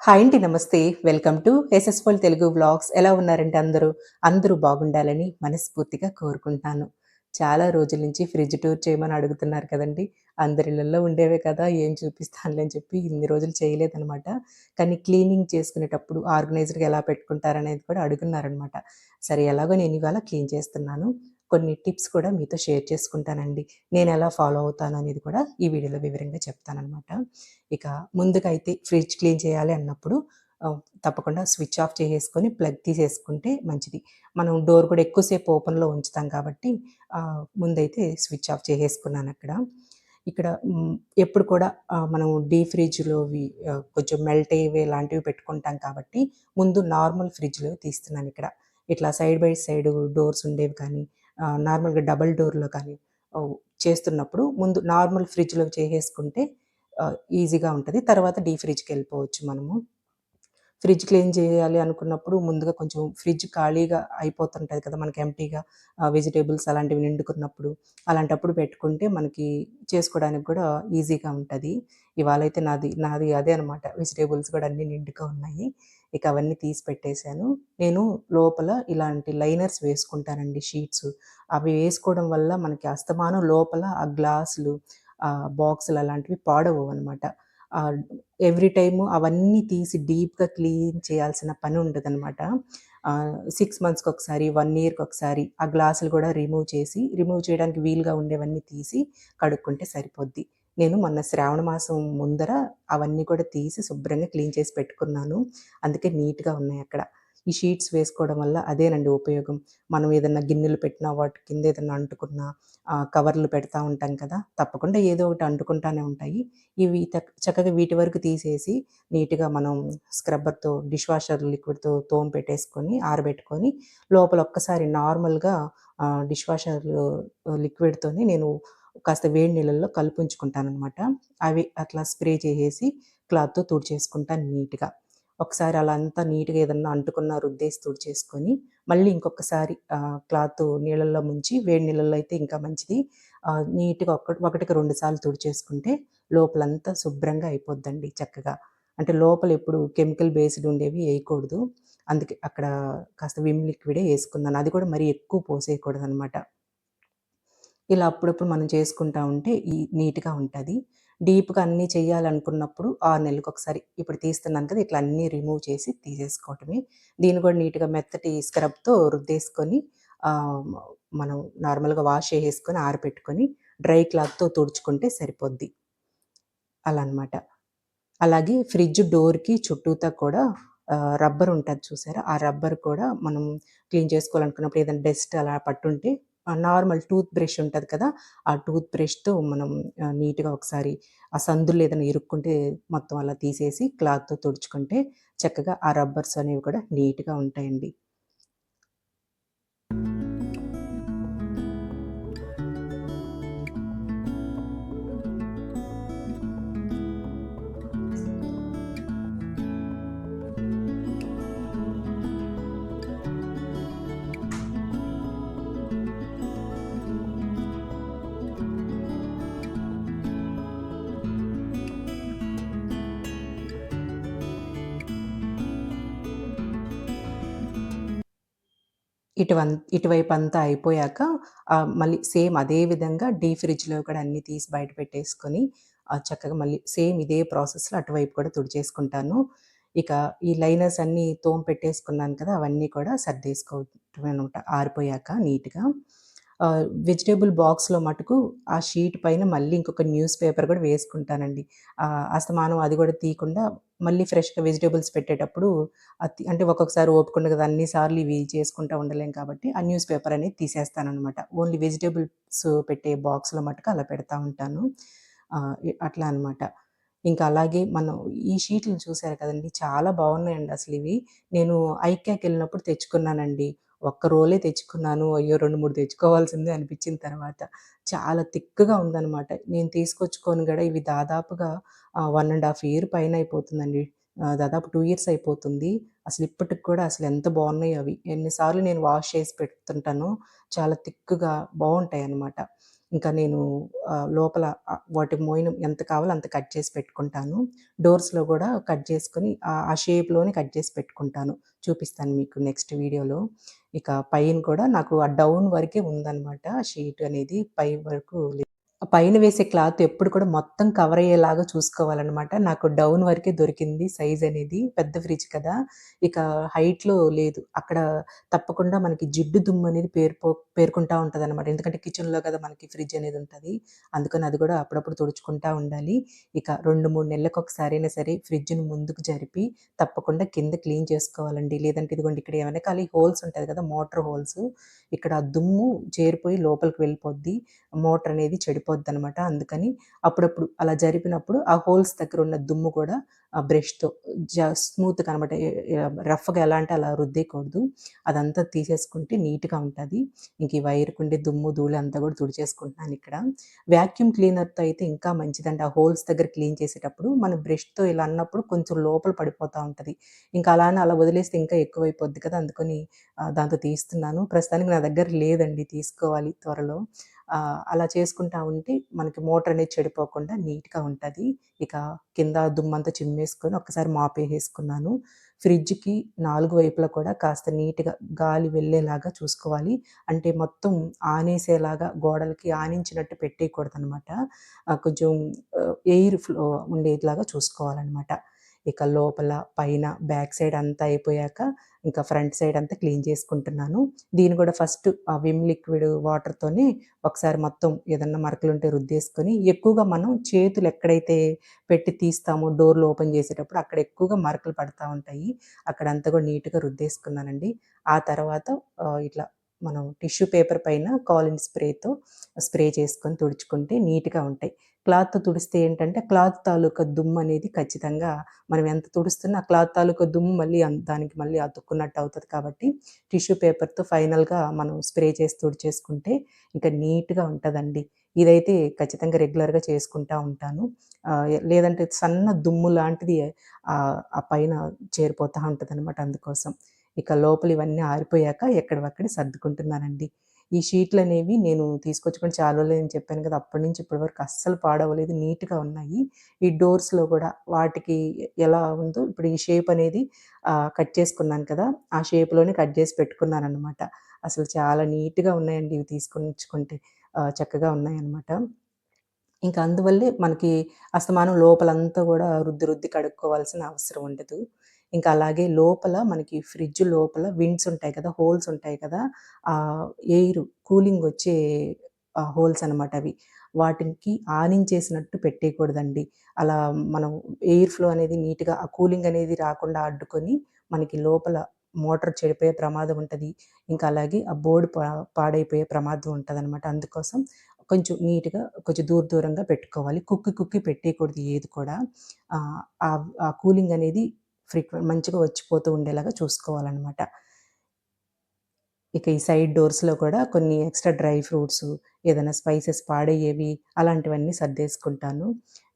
Hi అండి. నమస్తే. Welcome to యశస్ఫుల్ తెలుగు వ్లాగ్స్. ఎలా ఉన్నారండి అందరూ? అందరూ బాగుండాలని మనస్ఫూర్తిగా కోరుకుంటున్నాను. చాలా రోజుల నుంచి ఫ్రిడ్జ్ టూర్ చేయమని అడుగుతున్నారు కదండీ! అందరిళ్ళల్లో ఉండేవే కదా! ఏం చూపిస్తానులే అని చెప్పి ఇన్ని రోజులు చేయలేదనమాట. కానీ క్లీనింగ్ చేసుకునేటప్పుడు ఆర్గనైజ్డ్‌గా ఎలా పెట్టుకుంటారనేది కూడా అడుగున్నారనమాట. సరే ఎలాగో నేను ఇవాళ క్లీన్ చేస్తున్నాను. కొన్ని టిప్స్ కూడా మీతో షేర్ చేసుకుంటానండి. నేనెలా ఫాలో అవుతాననేది కూడా ఈ వీడియోలో వివరంగా చెప్తాననమాట. ఇక ముందుగా అయితే ఫ్రిడ్జ్ క్లీన్ చేయాలి అన్నప్పుడు తప్పకుండా స్విచ్ ఆఫ్ చేసేసుకొని ప్లగ్ తీసేసుకుంటే మంచిది. మనం డోర్ కూడా ఎక్కువసేపు ఓపెన్‌లో ఉంచుతాం కాబట్టి ముందైతే స్విచ్ ఆఫ్ చేసేసుకున్నానక్కడ. ఇక్కడ ఎప్పుడు కూడా మనం డీప్ ఫ్రిడ్జ్‌లోవి కొంచెం మెల్ట్ అయ్యేవి ఇలాంటివి పెట్టుకుంటాం కాబట్టి ముందు నార్మల్ ఫ్రిడ్జ్‌లో తీస్తున్నానిక్కడ. ఇట్లా సైడ్ బై సైడ్ డోర్స్ ఉండేవి కానీ నార్మల్‌గా డబుల్ డోర్‌లో కానీ చేస్తున్నప్పుడు ముందు నార్మల్ ఫ్రిడ్జ్‌లో చేసేసుకుంటే ఈజీగా ఉంటది. తర్వాత డీప్ ఫ్రిడ్జ్‌కెళ్ళిపోవచ్చు మనము. ఫ్రిడ్జ్ క్లీన్ చేయాలి అనుకున్నప్పుడు ముందుగా కొంచెం ఫ్రిడ్జ్ ఖాళీగా అయిపోతుంటది కదా! మనకి ఎంప్టీగా వెజిటబుల్స్ అలాంటివి నిండుకున్నప్పుడు, అలాంటప్పుడు పెట్టుకుంటే మనకి చేసుకోవడానికి కూడా ఈజీగా ఉంటది. ఇవాళైతే నాది అదే అనమాట. వెజిటబుల్స్ కూడా అన్నీ నిండుగా ఉన్నాయి. ఇక అవన్నీ తీసి పెట్టేసాను. నేను లోపల ఇలాంటి లైనర్స్ వేసుకుంటానండి షీట్స్. అవి వేసుకోవడం వల్ల మనకి అస్తమానం లోపల ఆ గ్లాసులు, బాక్సులు అలాంటివి పాడవవనమాట. ఆహ్, ఎవ్రీ టైము అవన్నీ తీసి డీప్‌గా క్లీన్ చేయాల్సిన పని ఉండదనమాట. 6 మంత్స్‌కొకసారి, 1 ఇయర్‌కొకసారి ఆ గ్లాసులు గూడా రిమూవ్ చేయడానికి వీలుగా ఉండేవన్నీ తీసి కడుక్కుంటే సరిపోద్ది. నేను మొన్న శ్రావణ మాసం ముందర అవన్నీ కూడా తీసి శుభ్రంగా క్లీన్ చేసి పెట్టుకున్నాను. అందుకే నీట్‌గా ఉన్నాయక్కడ. ఈ షీట్స్ వేసుకోవడం వల్ల అదేనండి ఉపయోగం. మనం ఏదన్నా గిన్నెలు పెట్టినా, వాటి కింద ఏదన్నా అంటుకున్నా, కవర్లు పెడతా ఉంటాం కదా! తప్పకుండా ఏదో ఒకటి అంటుకుంటానే ఉంటాయి. ఇవి చక్కగా వీటి వరకు తీసేసి నీట్‌గా మనం స్క్రబ్బర్‌తో డిష్ వాషర్ లిక్విడ్‌తో పెట్టేసుకొని, ఆరబెట్టుకొని లోపల ఒక్కసారి నార్మల్‌గా డిష్ వాషర్ లిక్విడ్‌తోని నేను కాస్త వేడి నీళ్ళల్లో కలిపుంచుకుంటాననమాట. అవి అట్లా స్ప్రే చేసేసి క్లాత్‌తో తుడిచేసుకుంటాను నీట్‌గా. ఒకసారి అలా అంతా నీట్‌గా ఏదన్నా అంటుకున్నా రుద్దేసి తుడిచేసుకొని, మళ్ళీ ఇంకొకసారి నీళ్ళల్లో ముంచి వేడి నీళ్ళల్లో అయితే ఇంకా మంచిది. నీట్‌గా ఒకటికి 2 సార్లు తుడిచేసుకుంటే లోపలంతా శుభ్రంగా అయిపోద్దండి చక్కగా. అంటే లోపల ఎప్పుడు కెమికల్ బేస్డ్ ఉండేవి ఎయకూడదు. అందుకే అక్కడ కాస్త విమ్ లిక్విడే యేసుకున్నాను. అది కూడా మరీ ఎక్కువ పోసేయకూడదనమాట. ఇలా అప్పుడప్పుడు మనం చేసుకుంటా ఉంటే నీట్‌గా ఉంటది. డీప్‌గా అన్నీ చేయాలనుకున్నప్పుడు 6 నెలలకొకసారి ఇప్పుడు తీస్తున్నాను కదా! ఇట్లా అన్నీ రిమూవ్ చేసి తీసేసుకోవటమే. దీన్ని కూడా నీట్‌గా మెత్తటి స్క్రబ్‌తో రుద్దేసుకొని ఆహ్, మనం నార్మల్‌గా వాష్ చేసేసుకొని ఆరపెట్టుకొని డ్రై క్లాత్‌తో తుడుచుకుంటే సరిపోద్ది. అలా అనమాట. అలాగే ఫ్రిడ్జ్ డోర్‌కి చుట్టూతా కూడా రబ్బర్ ఉంటది చూసారా? ఆ రబ్బర్ కూడా మనం క్లీన్ చేసుకోవాలనుకున్నప్పుడు ఏదైనా డస్ట్ అలా పట్టుంటే నార్మల్ టూత్ బ్రష్ ఉంటది కదా! ఆ టూత్ బ్రష్‌తో మనం నీట్‌గా ఒకసారి ఆ సందుల్లో ఏదైనా ఇరుక్కుంటే మొత్తం అలా తీసేసి క్లాత్‌తో తుడుచుకుంటే చక్కగా ఆ రబ్బర్స్ అనేవి కూడా నీట్‌గా ఉంటాయండి. ఇటువైపంతా అయిపోయాక మళ్ళీ సేమ్ అదే విధంగా డీప్ ఫ్రిడ్జ్‌లో కూడా అన్నీ తీసి బయట పెట్టేసుకొని, చక్కగా మళ్ళీ సేమ్ ఇదే ప్రాసెస్‌లో అటువైపు కూడా తుడిచేసుకుంటాను. ఇక ఈ లైనర్స్ అన్నీ పెట్టేసుకున్నాను కదా! అవన్నీ కూడా సర్దేసుకోవటమేనమాట ఆరిపోయాక నీట్‌గా. వెజిటబుల్ బాక్స్‌లో మటుకు ఆ షీట్ పైన మళ్ళీ ఇంకొక న్యూస్ పేపర్ కూడా వేసుకుంటానండి. అస్తమానం అది కూడా తీయకుండా మళ్ళీ ఫ్రెష్‌గా వెజిటబుల్స్ పెట్టేటప్పుడు అంటే ఒక్కొక్కసారి ఓపిక ఉండదు కదా! అన్ని సార్లు ఇవి చేసుకుంటా ఉండలేం కాబట్టి, ఆ న్యూస్ పేపర్ అనేది తీసేస్తాననమాట. ఓన్లీ వెజిటబుల్స్ పెట్టే బాక్స్‌లో మటుకు అలా పెడతా ఉంటాను. అట్లా అనమాట. ఇంకా అలాగే మనం ఈ షీట్లు చూసారు కదండీ! చాలా బావున్నాయండి అసలివి. నేను ఐక్యాకెళ్ళినప్పుడు తెచ్చుకున్నానండి. ఒక్క రోలే తెచ్చుకున్నాను. అయ్యో! 2, 3 తెచ్చుకోవాల్సిందే అనిపించిన తర్వాత. చాలా థిక్‌గా ఉందనమాట. నేను తీసుకొచ్చుకొని గూడా ఇవి దాదాపుగా 1 ½ ఇయర్ పైన అయిపోతుందండి. దాదాపు 2 ఇయర్స్ అయిపోతుంది. అసలిప్పటికి కూడా అసలెంత బావున్నాయో అవి. ఎన్ని సార్లు నేను వాష్ చేసి పెడుతుంటానో చాలా థిక్‌గా బావుంటాయనమాట. ఇంకా నేను లోపల వాటి మోయనం ఎంత కావాలో అంత కట్ చేసి పెట్టుకుంటాను. డోర్స్‌లో గూడా కట్ చేసుకొని ఆ షేప్‌లోనే కట్ చేసి పెట్టుకుంటాను. చూపిస్తాను మీకు నెక్స్ట్ వీడియోలో. ఇక పైన కూడా నాకు ఆ డౌన్ వరకే ఉందనమాట షీట్ అనేది. పై వరకు పైన వేసే క్లాత్ ఎప్పుడు కూడా మొత్తం కవర్ అయ్యేలాగా చూసుకోవాలనమాట. నాకు డౌన్ వరకే దొరికింది సైజ్ అనేది. పెద్ద ఫ్రిడ్జ్ కదా! ఇక హైట్‌లో లేదు. అక్కడ తప్పకుండా మనకి జిడ్డు దుమ్ము అనేది పేరుకుంటా ఉంటదనమాట. ఎందుకంటే కిచెన్‌లో కదా మనకి ఫ్రిడ్జ్ అనేది ఉంటది. అందుకని అది కూడా అప్పుడప్పుడు తుడుచుకుంటా ఉండాలి. ఇక 2, 3 నెలలకొకసారైనా సరే ఫ్రిడ్జ్‌ని ముందుకు జరిపి తప్పకుండా కింద క్లీన్ చేసుకోవాలండి. లేదంటే ఇదిగోండి ఇక్కడ వెనకాల ఈ హోల్స్ ఉంటది కదా! Motor holes. ఇక్కడ ఆ దుమ్ము చేరిపోయి లోపలికి వెళ్ళిపోద్ది. మోటర్ అనేది చెడిపోద్దనమాట. అందుకని అప్పుడప్పుడు అలా జరిపినప్పుడు ఆ హోల్స్ దగ్గర ఉన్న దుమ్ము కూడా ఆ బ్రష్‌తో స్మూత్‌గా అనమాట. రఫ్‌గా ఎలా అంటే అలా రుద్దేయకూడదు. అదంతా తీసేసుకుంటే నీట్‌గా ఉంటది. ఇంక ఈ వైర్‌కుండే దుమ్ము, ధూళి అంతా కూడా తుడిచేసుకుంటున్నానిక్కడ. వాక్యూమ్ క్లీనర్‌తో అయితే ఇంకా మంచిదండి. ఆ హోల్స్ దగ్గర క్లీన్ చేసేటప్పుడు మనం బ్రష్‌తో ఇలా అన్నప్పుడు కొంచెం లోపల పడిపోతా ఉంటది. ఇంకా అలానే అలా వదిలేస్తే ఇంకా ఎక్కువైపోద్ది కదా! అందుకని దాంతో తీస్తున్నాను. ప్రస్తుతానికి నా దగ్గర లేదండి. తీసుకోవాలి త్వరలో. అలా చేసుకుంటా ఉంటే మనకి మోటర్ అనేది చెడిపోకుండా నీట్‌గా ఉంటది. ఇక కింద దుమ్మంతా చిమ్మేసుకొని ఒక్కసారి మాపేసేసుకున్నాను. ఫ్రిడ్జ్‌కి 4 వైపులా కూడా కాస్త నీట్‌గా గాలి వెళ్ళేలాగా చూసుకోవాలి. అంటే మొత్తం ఆనేసేలాగా గోడలకి ఆనించినట్టు పెట్టేయకూడదనమాట. కొంచెం ఎయిర్ ఫ్లో ఉండేలాగా చూసుకోవాలనమాట. ఇక లోపల, పైన, బ్యాక్ సైడ్ అంతా అయిపోయాక ఇంకా ఫ్రంట్ సైడ్ అంతా క్లీన్ చేసుకుంటున్నాను. దీన్ని కూడా ఫస్ట్ ఆ విమ్ లిక్విడ్ వాటర్‌తోని ఒకసారి మొత్తం ఏదన్నా మరకలుంటే రుద్దేసుకొని, ఎక్కువగా మనం చేతులు ఎక్కడైతే పెట్టి తీస్తామో డోర్‌లు ఓపెన్ చేసేటప్పుడు అక్కడ ఎక్కువగా మరకలు పడతా ఉంటాయి. అక్కడంతా కూడా నీట్‌గా రుద్దేసుకున్నానండి. ఆ తర్వాత ఇట్లా మనం టిష్యూ పేపర్ పైన కాలిన్ స్ప్రేతో స్ప్రే చేసుకొని తుడుచుకుంటే నీట్‌గా ఉంటాయి. క్లాత్‌తో తుడిస్తే ఏంటంటే, క్లాత్ తాలూకా దుమ్మనేది ఖచ్చితంగా మనం ఎంత తుడుస్తున్నా ఆ క్లాత్ తాలూకా దుమ్ము మళ్ళీ దానికి మళ్ళీ అతుక్కున్నట్టు అవుతది కాబట్టి, టిష్యూ పేపర్‌తో ఫైనల్‌గా మనం స్ప్రే చేసి తుడిచేసుకుంటే ఇంకా నీట్‌గా ఉంటదండి. ఇదైతే ఖచ్చితంగా రెగ్యులర్‌గా చేసుకుంటా ఉంటాను. లేదంటే సన్న దుమ్ము లాంటిది ఆ పైన చేరిపోతా ఉంటదనమాట అందుకోసం. ఇక లోపల ఇవన్నీ ఆరిపోయాక ఎక్కడివక్కడ సర్దుకుంటున్నానండి. ఈ షీట్లనేవి నేను తీసుకొచ్చుకొని చాలా రోజులయిందని చెప్పాను కదా! అప్పటినుంచి ఇప్పటి వరకు అస్సలు పాడవలేదు. నీట్‌గా ఉన్నాయి. ఈ డోర్స్‌లో గూడా వాటికి ఎలా ఉందో ఇప్పుడు ఈ షేప్ అనేది కట్ చేసుకున్నాను కదా! ఆ షేప్‌లోనే కట్ జేసి పెట్టుకున్నాననమాట. అసలు చాలా నీట్‌గా ఉన్నాయండి ఇవి తీసుకొచ్చుకుంటే. చక్కగా ఉన్నాయన్నమాట. ఇంక అందువల్లే మనకి అస్తమానం లోపలంతా గూడా రుద్ది రుద్ది కడుక్కోవాల్సిన అవసరం ఉండదు. ఇంకా అలాగే లోపల మనకి ఫ్రిడ్జ్ లోపల విండ్స్ ఉంటాయి కదా! హోల్స్ ఉంటాయి కదా! ఆహ్, ఎయిర్ కూలింగొచ్చే హోల్స్ అనమాట అవి. వాటికి ఆనించేసినట్టు పెట్టేయకూడదండి. అలా మనం ఎయిర్ ఫ్లో అనేది నీట్‌గా ఆ కూలింగ్ అనేది రాకుండా అడ్డుకొని మనకి లోపల మోటార్ చెడిపోయే ప్రమాదం ఉంటది. ఇంకా అలాగే ఆ బోర్డ్ పాడైపోయే ప్రమాదం ఉంటదనమాట. అందుకోసం కొంచెం నీట్‌గా కొంచెం దూరంగా పెట్టుకోవాలి. కుక్కి కుక్కి పెట్టేయకూడదు ఏది కూడా. ఆ కూలింగ్ అనేది మంచిగా వచ్చిపోతూ ఉండేలాగా చూసుకోవాలనమాట. ఇక ఈ సైడ్ డోర్స్‌లో కూడా కొన్ని ఎక్స్‌ట్రా డ్రై ఫ్రూట్సు, ఏదైనా స్పైసెస్ పాడయ్యేవి అలాంటివన్నీ సర్దేసుకుంటాను.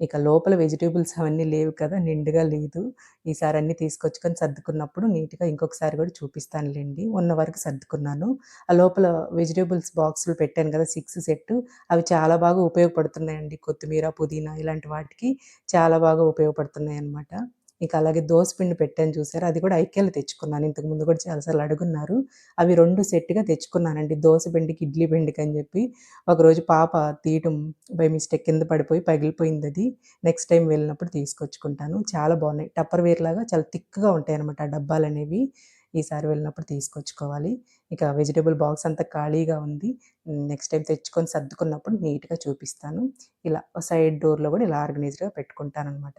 ఇక లోపల వెజిటబుల్స్ అవన్నీ లేవు కదా! నిండుగా లేదు. ఈసారి అన్నీ తీసుకొచ్చుకొని సర్దుకున్నప్పుడు నీట్‌గా ఇంకొకసారి కూడా చూపిస్తానులెండి. ఉన్న వరకు సర్దుకున్నాను. ఆ లోపల వెజిటబుల్స్ బాక్సులు పెట్టాను కదా! 6 సెట్టు అవి చాలా బాగా ఉపయోగపడుతున్నాయండి. కొత్తిమీర, పుదీనా ఇలాంటి వాటికి చాలా బాగా ఉపయోగపడుతున్నాయన్నమాట. ఇక అలాగే దోసపిండి పెట్టాను చూసారా! అది కూడా ఐక్యాలో తెచ్చుకున్నాను. ఇంతకు ముందు కూడా చాలా సార్లు అడుగున్నారు. అవి 2 సెట్‌గా తెచ్చుకున్నానండి. దోస పిండికి, ఇడ్లీ పిండికని జెప్పి. ఒకరోజు పాప తీయటం బై మిస్టేక్ కింద పడిపోయి పగిలిపోయిందది. నెక్స్ట్ టైమ్ వెళ్ళినప్పుడు తీసుకొచ్చుకుంటాను. చాలా బావున్నాయి. టప్పర్‌వేర్‌లాగా చాలా థిక్‌గా ఉంటాయన్నమాట ఆ డబ్బాలనేవి. ఈసారి వెళ్ళినప్పుడు తీసుకొచ్చుకోవాలి. ఇక వెజిటబుల్ బాక్స్ అంతా ఖాళీగా ఉంది. నెక్స్ట్ టైమ్ తెచ్చుకొని సర్దుకున్నప్పుడు నీట్‌గా చూపిస్తాను. ఇలా సైడ్ డోర్‌లో గూడా ఇలా ఆర్గనైజ్డ్‌గా పెట్టుకుంటాననమాట.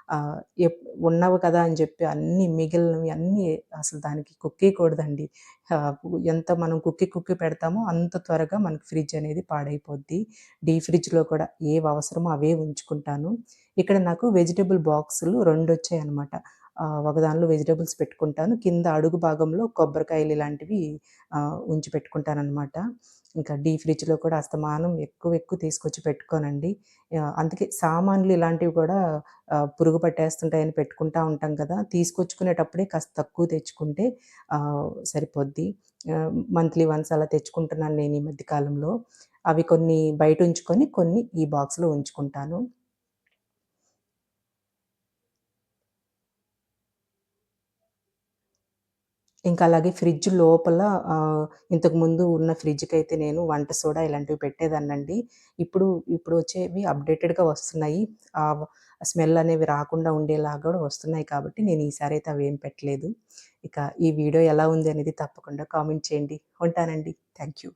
ఆహ్, ఎప్ ఉన్నవి కదా అని జెప్పి అన్నీ మిగిలినవి అన్నీ అసలు దానికి కుక్కేయకూడదండి. ఆహ్, ఎంత మనం కుక్కి పెడతామో అంత త్వరగా మనకి ఫ్రిడ్జ్ అనేది పాడైపోద్ది. ఫ్రిడ్జ్‌లో కూడా ఏవి అవసరమో అవే ఉంచుకుంటాను. ఇక్కడ నాకు వెజిటబుల్ బాక్సులు 2 వచ్చాయన్నమాట. ఒక దానిలో వెజిటబుల్స్ పెట్టుకుంటాను. కింద అడుగు భాగంలో కొబ్బరికాయలు ఇలాంటివి ఉంచి పెట్టుకుంటాననమాట. ఇంకా ఫ్రిడ్జ్‌లో కూడా అస్తమానం ఎక్కువ తీసుకొచ్చి పెట్టుకోనండి. అందుకే సామాన్లు ఇలాంటివి కూడా పురుగు పట్టేస్తుంటాయని పెట్టుకుంటా ఉంటాం కదా! తీసుకొచ్చుకునేటప్పుడే కాస్త తక్కువ తెచ్చుకుంటే సరిపోద్ది. మంత్లీ వన్స్ అలా తెచ్చుకుంటున్నాను నేను ఈ మధ్య కాలంలో. అవి కొన్ని బయట ఉంచుకొని, కొన్ని ఈ బాక్స్‌లో ఉంచుకుంటాను. ఇంకా అలాగే ఫ్రిడ్జ్ లోపల ఇంతకుముందు ఉన్న ఫ్రిడ్జ్‌కైతే నేను వంట సోడా ఇలాంటివి పెట్టేదాన్నండి. ఇప్పుడు ఇప్పుడు వచ్చేవి అప్‌డేటెడ్‌గా వస్తున్నాయి. ఆహ్, స్మెల్ అనేవి రాకుండా ఉండేలాగా కూడా వస్తున్నాయి కాబట్టి నేను ఈసారైతే అవేం పెట్టలేదు. ఇక ఈ వీడియో ఎలా ఉంది అనేది తప్పకుండా కామెంట్ చేయండి. ఉంటానండి. Thank you.